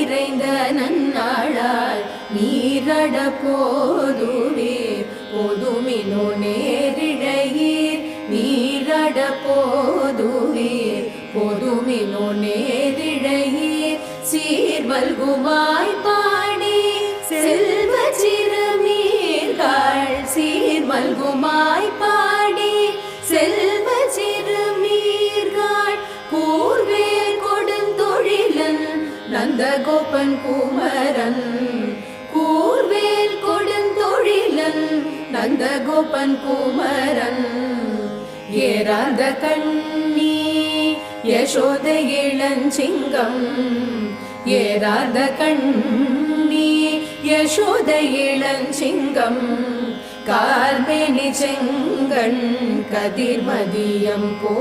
நிறைந்த நன்னாளாய் நீரட போதுவீர் போதுமினோ நேரிழையீர் நீரட போதுவீர் போதுமினோ நேரிழையீர் சீர்வல்குமாய் பாடி செல்வ சிறுமீர்கள் சீர்வல்குமாய் பாடி செல்வ சிறுமீர்கள் கூர்வேல் கொடுந்தொழிலன் நந்தகோபன் குமரன் கூர்வேல் கொடுந்தொழிலன் நந்தகோபன் குமரன் ஏறாத கண்ணி யசோத இளஞ்சிங்கம் ஏறாத கண்ணி யசோத இளஞ்சிங்கம் கார்மேனி செங்கண் கதிர்மதியம் போ